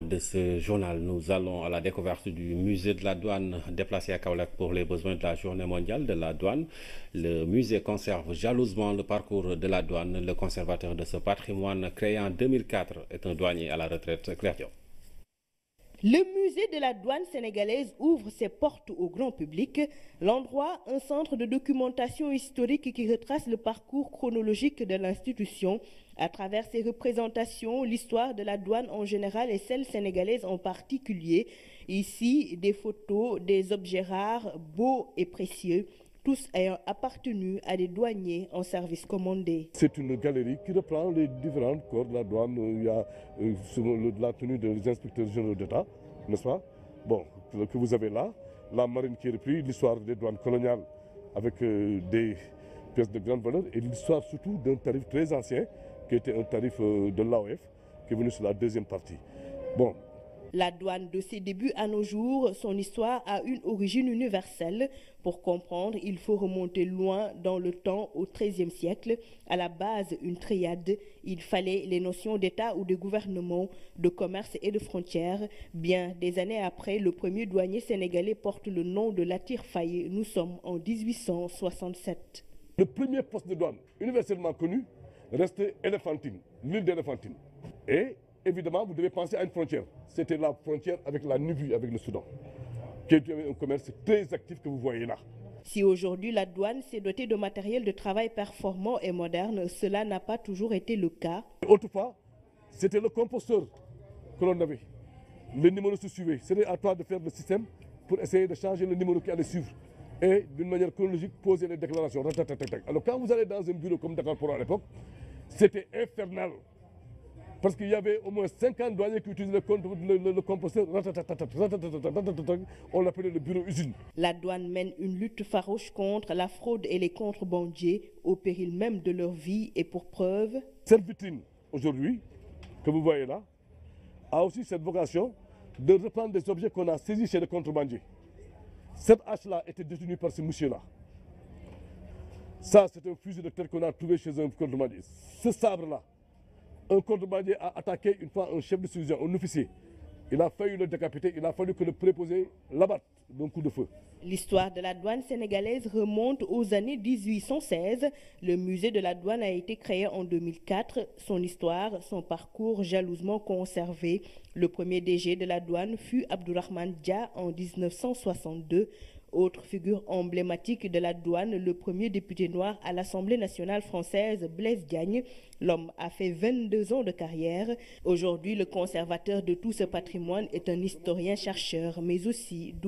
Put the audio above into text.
de ce journal, nous allons à la découverte du musée de la douane déplacé à Kaolack pour les besoins de la journée mondiale de la douane. Le musée conserve jalousement le parcours de la douane. Le conservateur de ce patrimoine créé en 2004 est un douanier à la retraite. Claire Diop. Le musée de la douane sénégalaise ouvre ses portes au grand public. L'endroit, un centre de documentation historique qui retrace le parcours chronologique de l'institution. À travers ses représentations, l'histoire de la douane en général et celle sénégalaise en particulier. Ici, des photos, des objets rares, beaux et précieux, tous ayant appartenu à des douaniers en service commandé. C'est une galerie qui reprend les différents corps de la douane. Il y a la tenue des inspecteurs généraux d'État, n'est-ce pas? Bon, que vous avez là, la marine qui est reprise, l'histoire des douanes coloniales avec des pièces de grande valeur et l'histoire surtout d'un tarif très ancien qui était un tarif de l'AOF qui est venu sur la deuxième partie. Bon. La douane de ses débuts à nos jours, son histoire a une origine universelle. Pour comprendre, il faut remonter loin dans le temps au XIIIe siècle. À la base, une triade. Il fallait les notions d'État ou de gouvernement, de commerce et de frontières. Bien des années après, le premier douanier sénégalais porte le nom de Latir Faye. Nous sommes en 1867. Le premier poste de douane universellement connu restait Éléphantine, l'île d'Éléphantine. Et évidemment, vous devez penser à une frontière. C'était la frontière avec la Nubie, avec le Soudan, qui est un commerce très actif que vous voyez là. Si aujourd'hui la douane s'est dotée de matériel de travail performant et moderne, cela n'a pas toujours été le cas. Autrefois, c'était le composteur que l'on avait. Le numéro se suivait. C'était à toi de faire le système pour essayer de changer le numéro qui allait suivre. Et d'une manière chronologique, poser les déclarations. Alors quand vous allez dans un bureau comme Dakar Port à l'époque, c'était infernal. Parce qu'il y avait au moins 50 douaniers qui utilisaient le composteur. On l'appelait le bureau usine. La douane mène une lutte farouche contre la fraude et les contrebandiers, au péril même de leur vie. Et pour preuve, cette vitrine, aujourd'hui, que vous voyez là, a aussi cette vocation de reprendre des objets qu'on a saisis chez les contrebandiers. Cette hache-là était détenue par ce monsieur-là. Ça, c'est un fusil de terre qu'on a trouvé chez un contrebandier. Ce sabre-là, un contrebandier a attaqué une fois un chef de division, un officier. Il a failli le décapiter, il a fallu que le préposé l'abatte d'un coup de feu. L'histoire de la douane sénégalaise remonte aux années 1816. Le musée de la douane a été créé en 2004. Son histoire, son parcours jalousement conservé. Le premier DG de la douane fut Abdourahmane Dia en 1962. Autre figure emblématique de la douane, le premier député noir à l'Assemblée nationale française, Blaise Diagne. L'homme a fait 22 ans de carrière. Aujourd'hui, le conservateur de tout ce patrimoine est un historien-chercheur, mais aussi douanier.